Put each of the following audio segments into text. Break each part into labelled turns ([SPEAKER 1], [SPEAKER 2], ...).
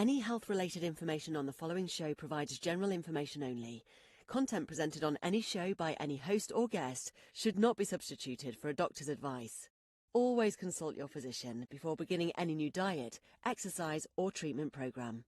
[SPEAKER 1] Any health-related information on the following show provides general information only. Content presented on any show by any host or guest should not be substituted for a doctor's advice. Always consult your physician before beginning any new diet, exercise, or treatment program.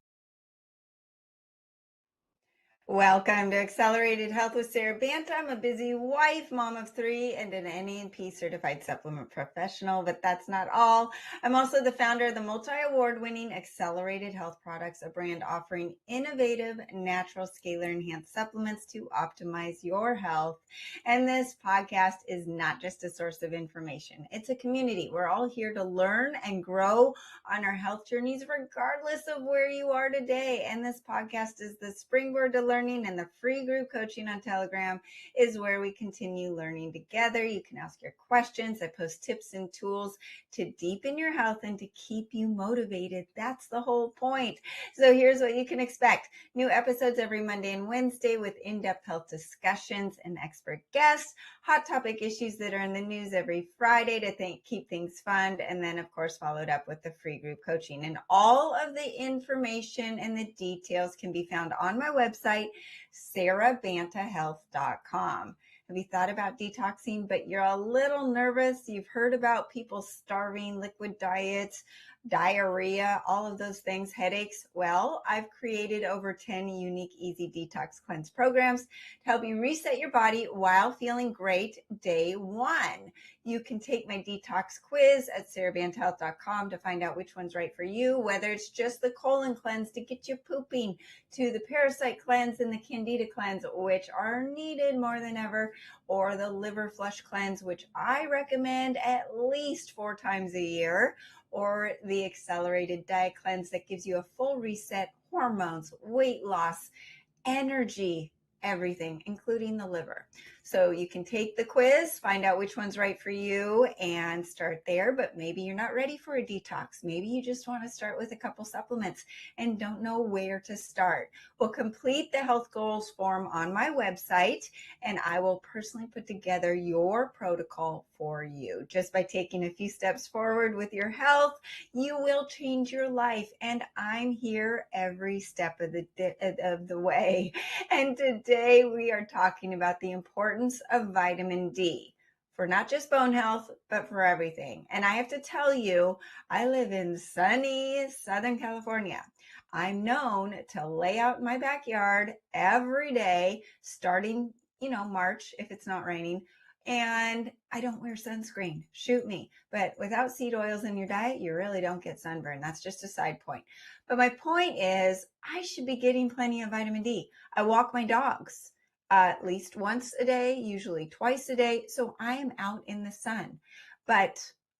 [SPEAKER 2] Welcome to Accelerated Health with SaraBanta. I'm a busy wife, mom of 3, and an NANP certified supplement professional, but that's not all. I'm also the founder of the multi-award-winning Accelerated Health Products, a brand offering innovative, natural, scalar-enhanced supplements to optimize your health. And this podcast is not just a source of information. It's a community. We're all here to learn and grow on our health journeys, regardless of where you are today. And this podcast is the springboard to learning, and the free group coaching on Telegram is where we continue learning together. You can ask your questions. I post tips and tools to deepen your health and to keep you motivated. That's the whole point. So here's what you can expect. New episodes every Monday and Wednesday with in-depth health discussions and expert guests, hot topic issues that are in the news every Friday to keep things fun, and then of course followed up with the free group coaching. And all of the information and the details can be found on my website, SaraBantaHealth.com. Have you thought about detoxing, but you're a little nervous? You've heard about people starving, liquid diets, diarrhea, all of those things, headaches. Well, I've created over 10 unique, easy detox cleanse programs to help you reset your body while feeling great day one. You can take my detox quiz at SaraBantaHealth.com to find out which one's right for you, whether it's just the colon cleanse to get you pooping, to the parasite cleanse and the candida cleanse, which are needed more than ever, or the liver flush cleanse, which I recommend at least 4 times a year, or the accelerated diet cleanse that gives you a full reset, hormones, weight loss, energy, everything, including the liver. So you can take the quiz, find out which one's right for you, and start there. But maybe you're not ready for a detox. Maybe you just want to start with a couple supplements and don't know where to start. Well, complete the health goals form on my website, and I will personally put together your protocol for you. Just by taking a few steps forward with your health, you will change your life. And I'm here every step of the way. And today we are talking about the importance of vitamin D for not just bone health, but for everything. And I have to tell you, I live in sunny Southern California. I'm known to lay out in my backyard every day, starting, March if it's not raining. And I don't wear sunscreen. Shoot me. But without seed oils in your diet, you really don't get sunburn. That's just a side point. But my point is, I should be getting plenty of vitamin D. I walk my dogs at least once a day, usually twice a day. So I am out in the sun. But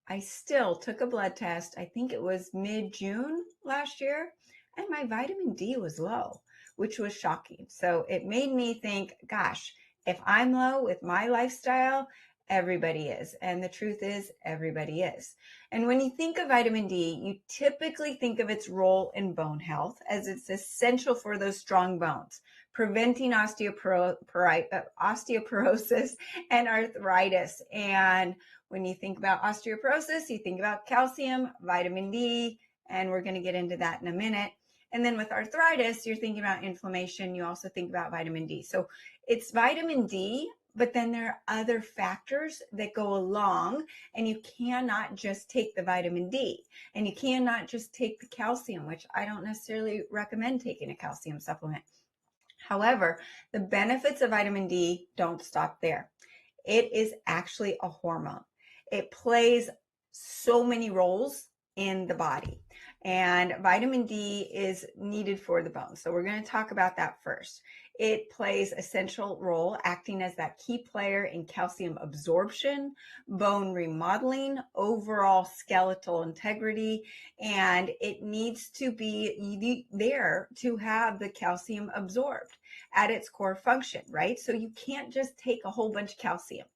[SPEAKER 2] I still took a blood test. I think it was mid-June last year, and my vitamin D was low, which was shocking. So it made me think, gosh, if I'm low with my lifestyle, everybody is. And the truth is, everybody is. And when you think of vitamin D, you typically think of its role in bone health, as it's essential for those strong bones, preventing osteoporosis and arthritis. And when you think about osteoporosis, you think about calcium, vitamin D, and we're going to get into that in a minute. And then with arthritis, you're thinking about inflammation. You also think about vitamin D. So it's vitamin D, but then there are other factors that go along, and you cannot just take the vitamin D, and you cannot just take the calcium, which I don't necessarily recommend taking a calcium supplement. However, the benefits of vitamin D don't stop there. It is actually a hormone. It plays so many roles in the body, and vitamin D is needed for the bones. So we're going to talk about that first. It plays an essential role acting as that key player in calcium absorption, bone remodeling, overall skeletal integrity, and it needs to be there to have the calcium absorbed at its core function, right? So you can't just take a whole bunch of calcium.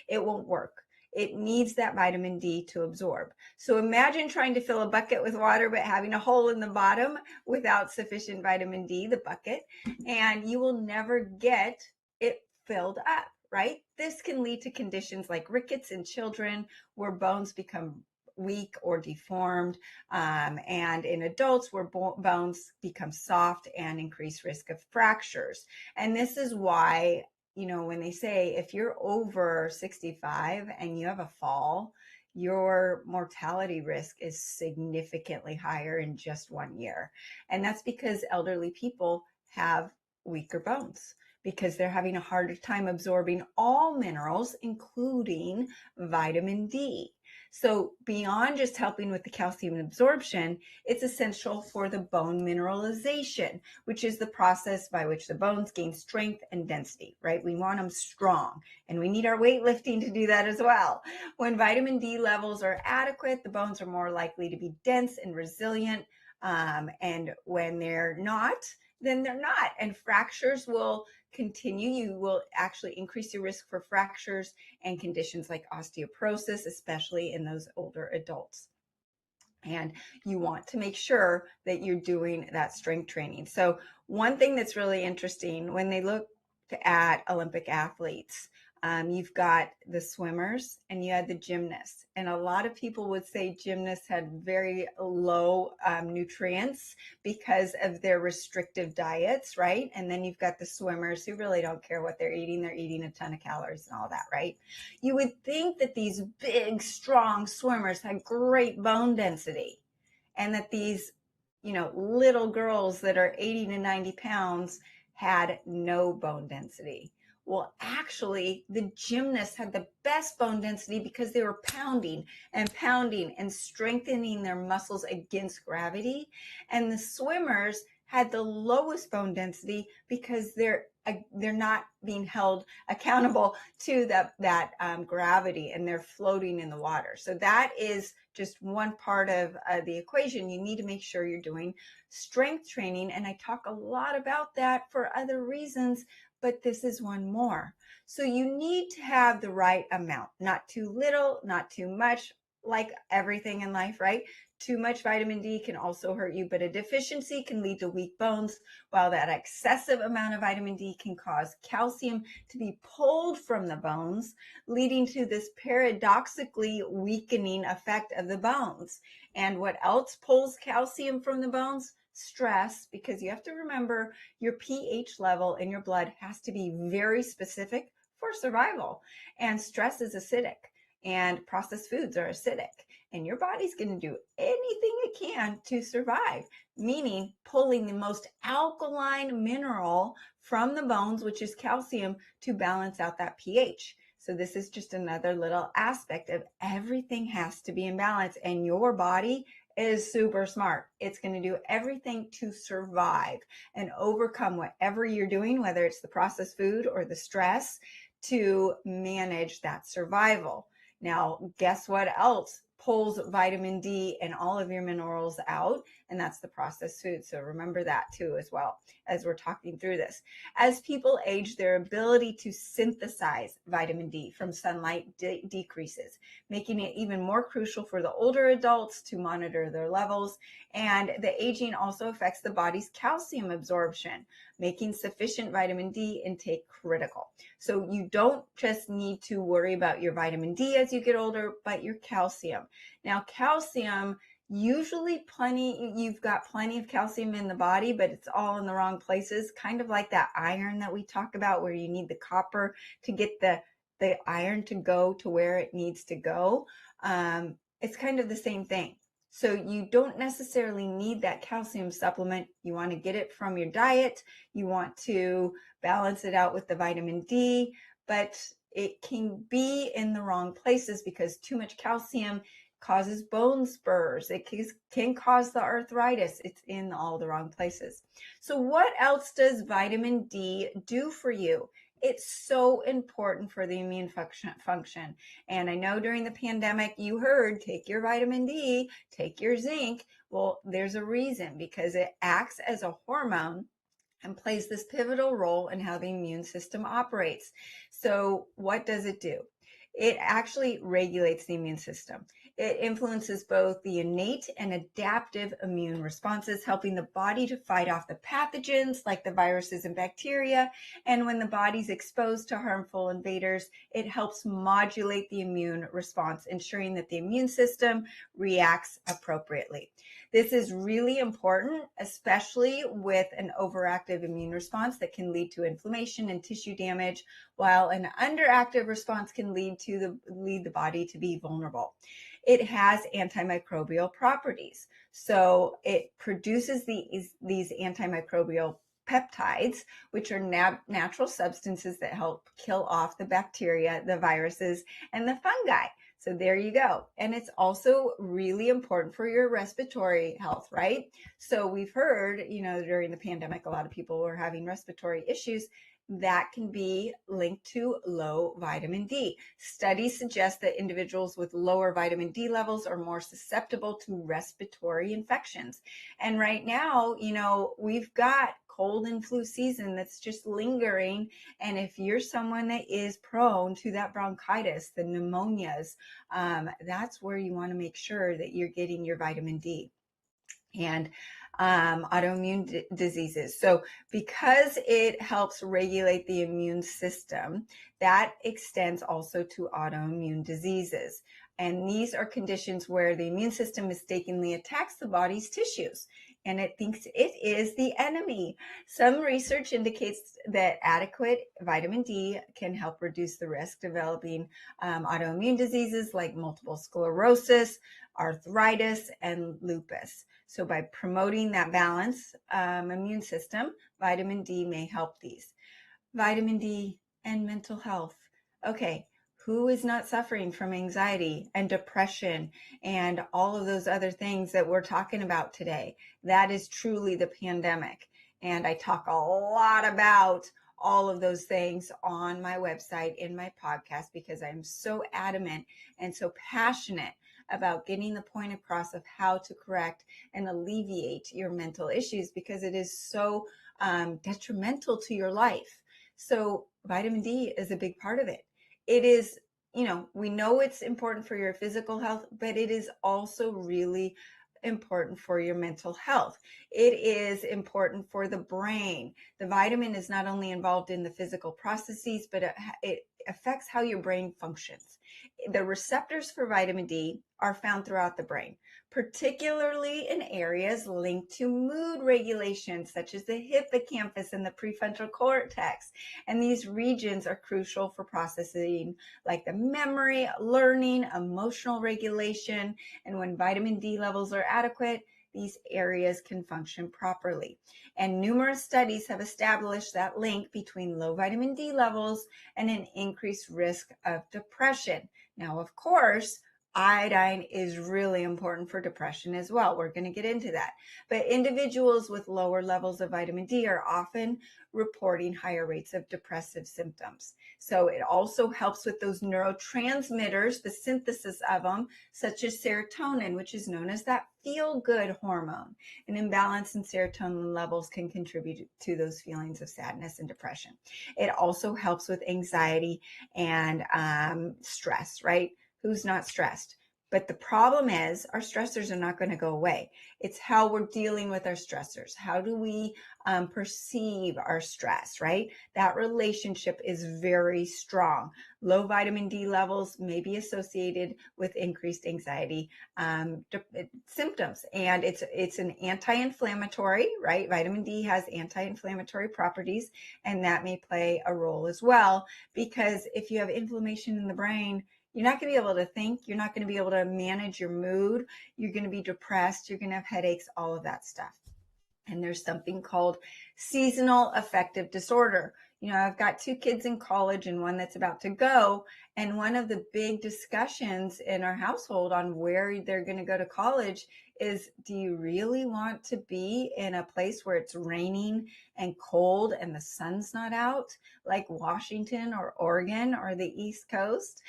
[SPEAKER 2] It won't work. It needs that vitamin D to absorb. So imagine trying to fill a bucket with water, but having a hole in the bottom without sufficient vitamin D, the bucket, and you will never get it filled up, right? This can lead to conditions like rickets in children, where bones become weak or deformed, and in adults where bones become soft and increase risk of fractures. And this is why, when they say if you're over 65 and you have a fall, your mortality risk is significantly higher in just 1 year. And that's because elderly people have weaker bones because they're having a harder time absorbing all minerals, including vitamin D. So beyond just helping with the calcium absorption, it's essential for the bone mineralization, which is the process by which the bones gain strength and density, right? We want them strong, and we need our weightlifting to do that as well. When vitamin D levels are adequate, the bones are more likely to be dense and resilient. And when they're not, then they're not. And fractures will continue. You will actually increase your risk for fractures and conditions like osteoporosis, especially in those older adults. And you want to make sure that you're doing that strength training. So one thing that's really interesting when they look at Olympic athletes, you've got the swimmers and you had the gymnasts. And a lot of people would say gymnasts had very low nutrients because of their restrictive diets, right? And then you've got the swimmers who really don't care what they're eating. They're eating a ton of calories and all that, right? You would think that these big, strong swimmers had great bone density and that these, little girls that are 80 to 90 pounds had no bone density. Well, actually, the gymnasts had the best bone density because they were pounding and pounding and strengthening their muscles against gravity. And the swimmers had the lowest bone density because they're not being held accountable to that gravity, and they're floating in the water. So that is just one part of the equation. You need to make sure you're doing strength training. And I talk a lot about that for other reasons, but this is one more. So you need to have the right amount, not too little, not too much, like everything in life, right? Too much vitamin D can also hurt you, but a deficiency can lead to weak bones, while that excessive amount of vitamin D can cause calcium to be pulled from the bones, leading to this paradoxically weakening effect of the bones. And what else pulls calcium from the bones? Stress, because you have to remember your pH level in your blood has to be very specific for survival. And stress is acidic, and processed foods are acidic. And your body's going to do anything it can to survive, meaning pulling the most alkaline mineral from the bones, which is calcium, to balance out that pH. So this is just another little aspect of everything has to be in balance, and your body is super smart. It's going to do everything to survive and overcome whatever you're doing, whether it's the processed food or the stress, to manage that survival. Now, guess what else pulls vitamin D and all of your minerals out? And that's the processed food. So remember that too, as well, as we're talking through this. As people age, their ability to synthesize vitamin D from sunlight decreases, making it even more crucial for the older adults to monitor their levels. And the aging also affects the body's calcium absorption, making sufficient vitamin D intake critical. So you don't just need to worry about your vitamin D as you get older, but your calcium. Now, calcium, usually you've got plenty of calcium in the body, but it's all in the wrong places, kind of like that iron that we talk about, where you need the copper to get the iron to go to where it needs to go. It's kind of the same thing. So you don't necessarily need that calcium supplement. You want to get it from your diet. You want to balance it out with the vitamin D, but it can be in the wrong places because too much calcium causes bone spurs. It can cause the arthritis. It's in all the wrong places. So what else does vitamin D do for you? It's so important for the immune function. And I know during the pandemic, you heard, take your vitamin D, take your zinc. Well, there's a reason, because it acts as a hormone and plays this pivotal role in how the immune system operates. So what does it do? It actually regulates the immune system. It influences both the innate and adaptive immune responses, helping the body to fight off the pathogens like the viruses and bacteria. And when the body's exposed to harmful invaders, it helps modulate the immune response, ensuring that the immune system reacts appropriately. This is really important, especially with an overactive immune response that can lead to inflammation and tissue damage, while an underactive response can lead the body to be vulnerable. It has antimicrobial properties. So it produces these antimicrobial peptides, which are natural substances that help kill off the bacteria, the viruses, and the fungi. So there you go. And it's also really important for your respiratory health, right? So we've heard, during the pandemic, a lot of people were having respiratory issues that can be linked to low vitamin D. Studies suggest that individuals with lower vitamin D levels are more susceptible to respiratory infections. And right now, we've got cold and flu season that's just lingering. And if you're someone that is prone to that bronchitis, the pneumonias, that's where you want to make sure that you're getting your vitamin D. And autoimmune diseases. So because it helps regulate the immune system, that extends also to autoimmune diseases. And these are conditions where the immune system mistakenly attacks the body's tissues and it thinks it is the enemy. Some research indicates that adequate vitamin D can help reduce the risk of developing autoimmune diseases like multiple sclerosis, arthritis, and lupus. So by promoting that balanced immune system, vitamin D may help these. Vitamin D and mental health. Okay, who is not suffering from anxiety and depression and all of those other things that we're talking about today? That is truly the pandemic. And I talk a lot about all of those things on my website, in my podcast, because I'm so adamant and so passionate about getting the point across of how to correct and alleviate your mental issues, because it is so detrimental to your life. So vitamin D is a big part of it. It is, we know it's important for your physical health, but it is also really important for your mental health. It is important for the brain. The vitamin is not only involved in the physical processes, but it affects how your brain functions. The receptors for vitamin D are found throughout the brain, particularly in areas linked to mood regulation, such as the hippocampus and the prefrontal cortex. And these regions are crucial for processing like the memory, learning, emotional regulation. And when vitamin D levels are adequate, these areas can function properly. And numerous studies have established that link between low vitamin D levels and an increased risk of depression. Now, of course, iodine is really important for depression as well. We're going to get into that. But individuals with lower levels of vitamin D are often reporting higher rates of depressive symptoms. So it also helps with those neurotransmitters, the synthesis of them, such as serotonin, which is known as that feel-good hormone. An imbalance in serotonin levels can contribute to those feelings of sadness and depression. It also helps with anxiety and stress, right? Who's not stressed? But the problem is our stressors are not going to go away. It's how we're dealing with our stressors. How do we perceive our stress, right? That relationship is very strong. Low vitamin D levels may be associated with increased anxiety symptoms. And it's an anti-inflammatory, right? Vitamin D has anti-inflammatory properties, and that may play a role as well, because if you have inflammation in the brain, you're not going to be able to think. You're not going to be able to manage your mood. You're going to be depressed. You're going to have headaches, all of that stuff. And there's something called seasonal affective disorder. I've got 2 kids in college and one that's about to go. And one of the big discussions in our household on where they're going to go to college is, do you really want to be in a place where it's raining and cold and the sun's not out, like Washington or Oregon or the East Coast?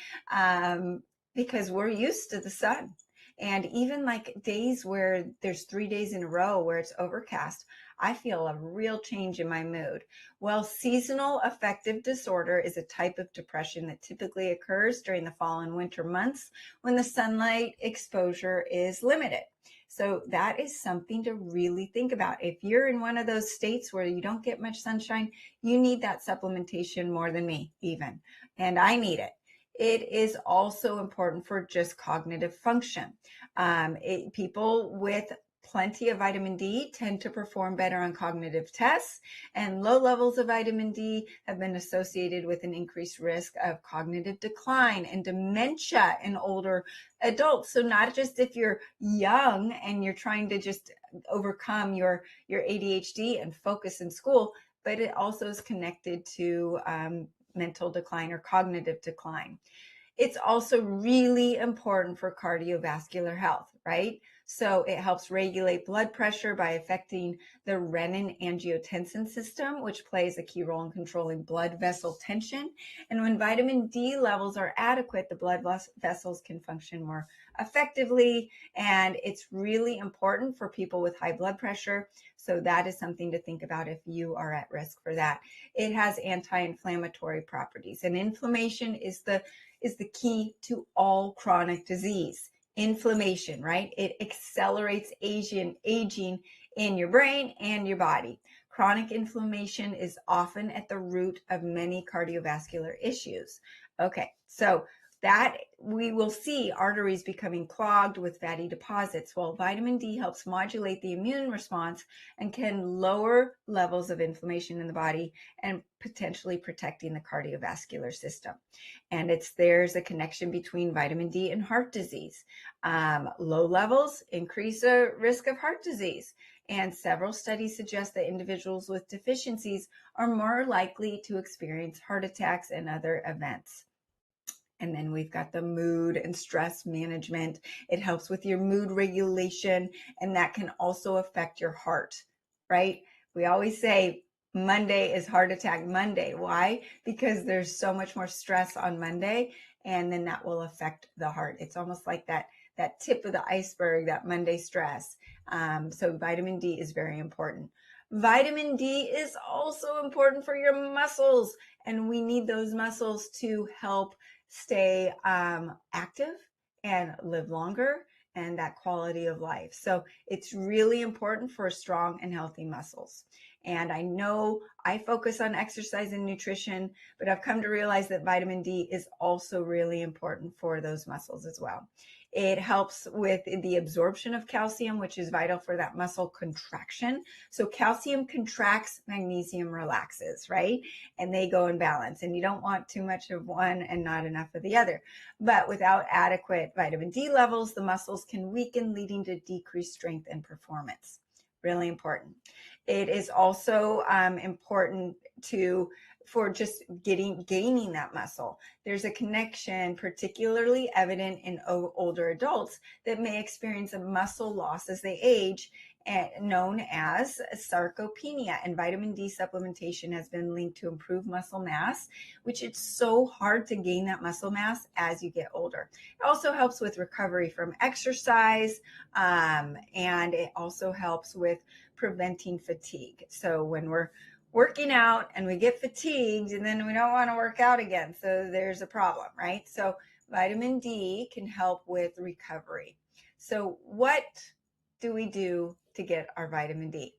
[SPEAKER 2] Because we're used to the sun. And even like days where there's 3 days in a row where it's overcast, I feel a real change in my mood. Well, seasonal affective disorder is a type of depression that typically occurs during the fall and winter months when the sunlight exposure is limited. So that is something to really think about. If you're in one of those states where you don't get much sunshine, you need that supplementation more than me, even. And I need it. It is also important for just cognitive function. People with plenty of vitamin D tend to perform better on cognitive tests, and low levels of vitamin D have been associated with an increased risk of cognitive decline and dementia in older adults. So not just if you're young and you're trying to just overcome your ADHD and focus in school, but it also is connected to mental decline or cognitive decline. It's also really important for cardiovascular health, right? So it helps regulate blood pressure by affecting the renin-angiotensin system, which plays a key role in controlling blood vessel tension. And when vitamin D levels are adequate, the blood vessels can function more effectively. And it's really important for people with high blood pressure. So that is something to think about if you are at risk for that. It has anti-inflammatory properties, and inflammation is the key to all chronic disease. Inflammation, right? It accelerates aging in your brain and your body. Chronic inflammation is often at the root of many cardiovascular issues. Okay, so that we will see arteries becoming clogged with fatty deposits. Well, vitamin D helps modulate the immune response and can lower levels of inflammation in the body and potentially protecting the cardiovascular system. And there's a connection between vitamin D and heart disease. Low levels increase the risk of heart disease. And several studies suggest that individuals with deficiencies are more likely to experience heart attacks and other events. And then we've got the mood and stress management. It helps with your mood regulation, and that can also affect your heart, right? We always say Monday is Heart Attack Monday. Why? Because there's so much more stress on Monday, and then that will affect the heart. It's almost like that tip of the iceberg, that Monday stress. So vitamin D is very important. Vitamin D is also important for your muscles, and we need those muscles to help stay active and live longer, and that quality of life. So it's really important for strong and healthy muscles. And I know I focus on exercise and nutrition, but I've come to realize that vitamin D is also really important for those muscles as well. It helps with the absorption of calcium, which is vital for that muscle contraction. So calcium contracts, magnesium relaxes, right? And they go in balance. And you don't want too much of one and not enough of the other. But without adequate vitamin D levels, the muscles can weaken, leading to decreased strength and performance. Really important. It is also important for just gaining that muscle. There's a connection particularly evident in older adults that may experience a muscle loss as they age, known as sarcopenia, and vitamin D supplementation has been linked to improved muscle mass, which it's so hard to gain that muscle mass as you get older. It also helps with recovery from exercise, and it also helps with preventing fatigue. So when we're working out and we get fatigued and then we don't want to work out again, so there's a problem, right? So vitamin D can help with recovery. So what do we do to get our vitamin D?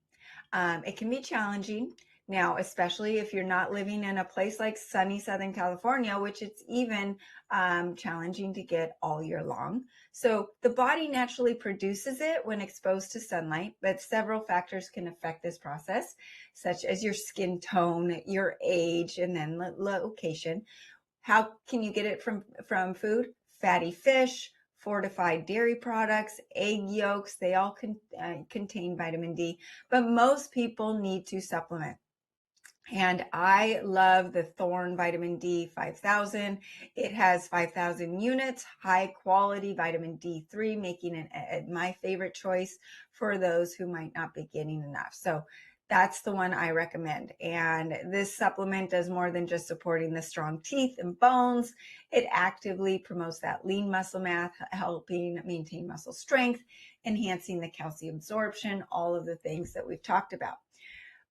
[SPEAKER 2] It can be challenging now, especially if you're not living in a place like sunny Southern California, which it's even challenging to get all year long. So the body naturally produces it when exposed to sunlight, but several factors can affect this process, such as your skin tone, your age, and then location. How can you get it from food? Fatty fish, fortified dairy products, egg yolks, they all contain vitamin D, but most people need to supplement. And I love the Thorne Vitamin D 5000. It has 5,000 units, high quality vitamin D3, making it my favorite choice for those who might not be getting enough. So that's the one I recommend. And this supplement does more than just supporting the strong teeth and bones. It actively promotes that lean muscle mass, helping maintain muscle strength, enhancing the calcium absorption, all of the things that we've talked about.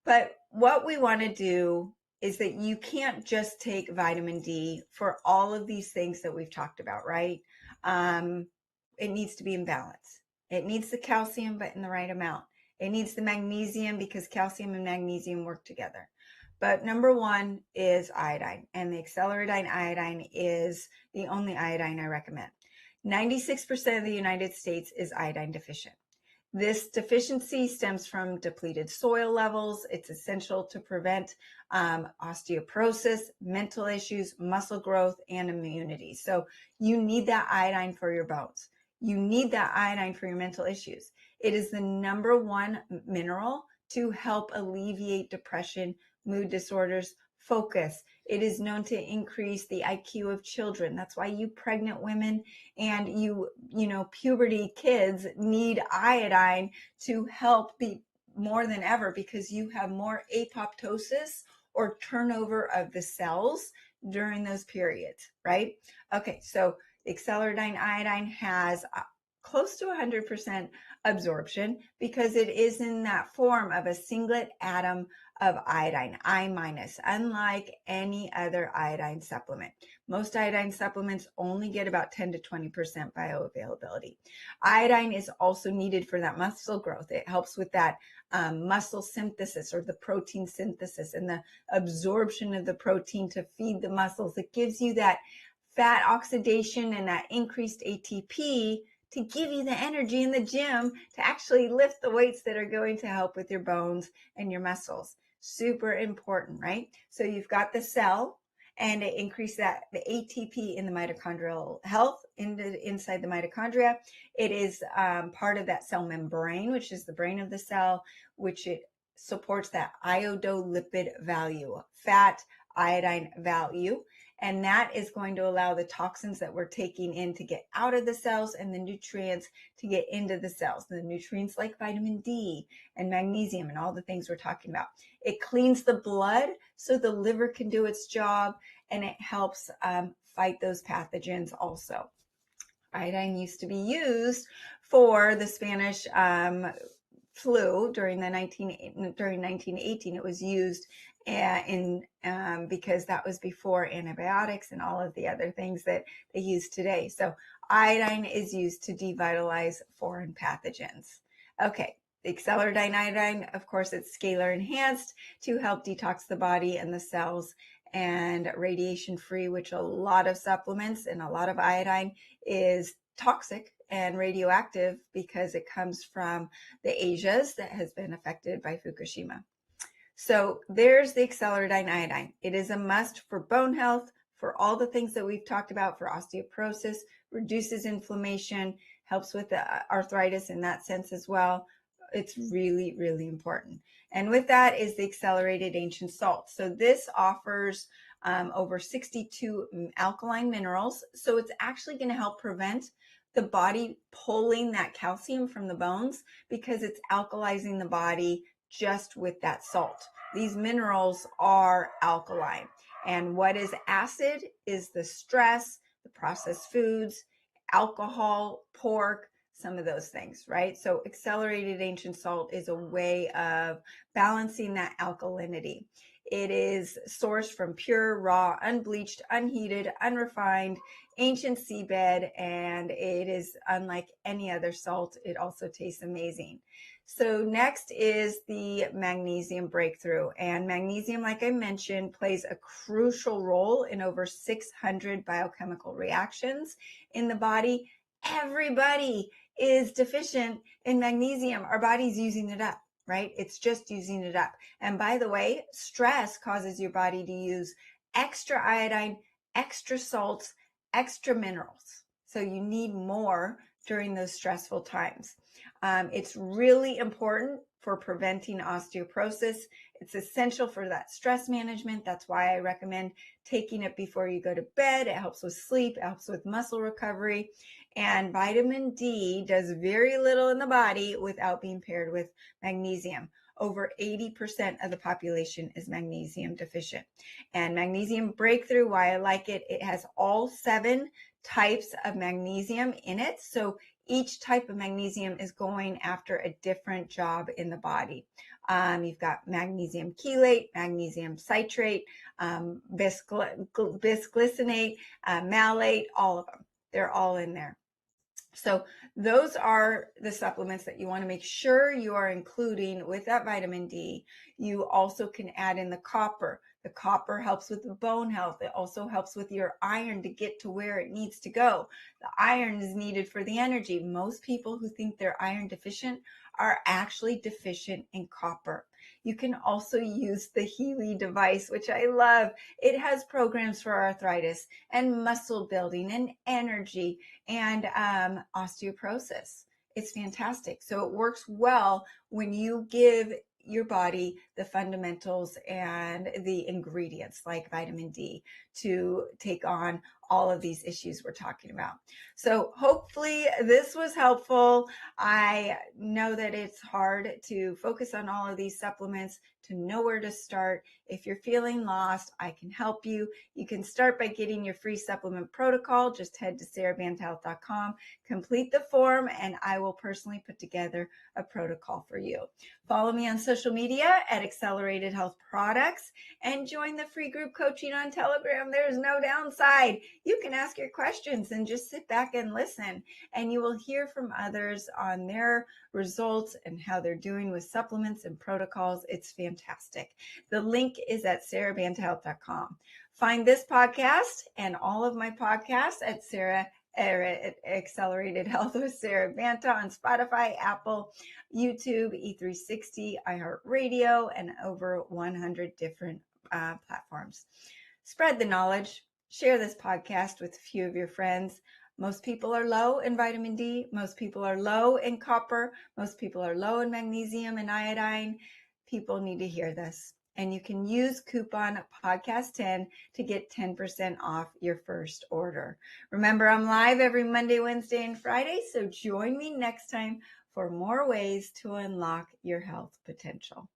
[SPEAKER 2] But what we want to do is that you can't just take vitamin D for all of these things that we've talked about, right? It needs to be in balance. It needs the calcium, but in the right amount. It needs the magnesium because calcium and magnesium work together. But number one is iodine, and the acceleradine iodine is the only iodine I recommend. 96% of the United States is iodine deficient. This deficiency stems from depleted soil levels. It's essential to prevent osteoporosis, mental issues, muscle growth, and immunity. So you need that iodine for your bones. You need that iodine for your mental issues. It is the number one mineral to help alleviate depression, mood disorders, focus. It is known to increase the IQ of children. That's why you pregnant women and you puberty kids need iodine to help be more than ever, because you have more apoptosis or turnover of the cells during those periods, right? Okay, so acceleradine iodine has close to 100% absorption because it is in that form of a singlet atom of iodine, I minus, unlike any other iodine supplement. Most iodine supplements only get about 10 to 20% bioavailability. Iodine is also needed for that muscle growth. It helps with that muscle synthesis or the protein synthesis and the absorption of the protein to feed the muscles. It gives you that fat oxidation and that increased ATP to give you the energy in the gym to actually lift the weights that are going to help with your bones and your muscles. Super important, right? So you've got the cell, and it increases the ATP in the mitochondrial health inside the mitochondria. It is part of that cell membrane, which is the brain of the cell, which it supports that iodolipid value, fat iodine value. And that is going to allow the toxins that we're taking in to get out of the cells and the nutrients to get into the cells. The nutrients like vitamin D and magnesium and all the things we're talking about. It cleans the blood so the liver can do its job, and it helps fight those pathogens also. Iodine used to be used for the Spanish flu during 1918. It was used because that was before antibiotics and all of the other things that they use today. So iodine is used to devitalize foreign pathogens. Okay, the acceleradine iodine, of course, it's scalar enhanced to help detox the body and the cells, and radiation free, which a lot of supplements and a lot of iodine is toxic and radioactive because it comes from the Asias that has been affected by Fukushima. So there's the acceleradine iodine. It is a must for bone health, for all the things that we've talked about, for osteoporosis, reduces inflammation, helps with the arthritis in that sense as well. It's really, really important. And with that is the accelerated ancient salt. So this offers over 62 alkaline minerals. So it's actually going to help prevent the body pulling that calcium from the bones because it's alkalizing the body just with that salt. These minerals are alkaline. And what is acid is the stress, the processed foods, alcohol, pork, some of those things, right? So accelerated ancient salt is a way of balancing that alkalinity. It is sourced from pure, raw, unbleached, unheated, unrefined, ancient seabed, and it is unlike any other salt. It also tastes amazing. So next is the magnesium breakthrough. And magnesium, like I mentioned, plays a crucial role in over 600 biochemical reactions in the body. Everybody is deficient in magnesium. Our body's using it up, right? It's just using it up. And by the way, stress causes your body to use extra iodine, extra salts, extra minerals. So you need more during those stressful times. It's really important for preventing osteoporosis. It's essential for that stress management. That's why I recommend taking it before you go to bed. It helps with sleep. It helps with muscle recovery. And vitamin D does very little in the body without being paired with magnesium. Over 80% of the population is magnesium deficient. And magnesium breakthrough, why I like it, it has all 7 types of magnesium in it. So each type of magnesium is going after a different job in the body. You've got magnesium chelate, magnesium citrate, bisglycinate, malate, all of them. They're all in there. So those are the supplements that you want to make sure you are including with that vitamin D. You also can add in the copper. The copper helps with the bone health. It also helps with your iron to get to where it needs to go. The iron is needed for the energy. Most people who think they're iron deficient are actually deficient in copper. You can also use the Healy device, which I love. It has programs for arthritis and muscle building and energy and osteoporosis. It's fantastic. So it works well when you give your body the fundamentals and the ingredients like vitamin D to take on all of these issues we're talking about. So hopefully this was helpful. I know that it's hard to focus on all of these supplements, to know where to start. If you're feeling lost, I can help you. You can start by getting your free supplement protocol. Just head to SaraBantaHealth.com, complete the form, and I will personally put together a protocol for you. Follow me on social media at Accelerated Health Products and join the free group coaching on Telegram. There's no downside. You can ask your questions and just sit back and listen, and you will hear from others on their results and how they're doing with supplements and protocols. It's fantastic. The link is at SaraBantaHealth.com. Find this podcast and all of my podcasts at Accelerated Health with SaraBanta on Spotify, Apple, YouTube, E360, iHeartRadio, and over 100 different platforms. Spread the knowledge. Share this podcast with a few of your friends. Most people are low in vitamin D. Most people are low in copper. Most people are low in magnesium and iodine. People need to hear this. And you can use coupon podcast10 to get 10% off your first order. Remember, I'm live every Monday, Wednesday, and Friday, so join me next time for more ways to unlock your health potential.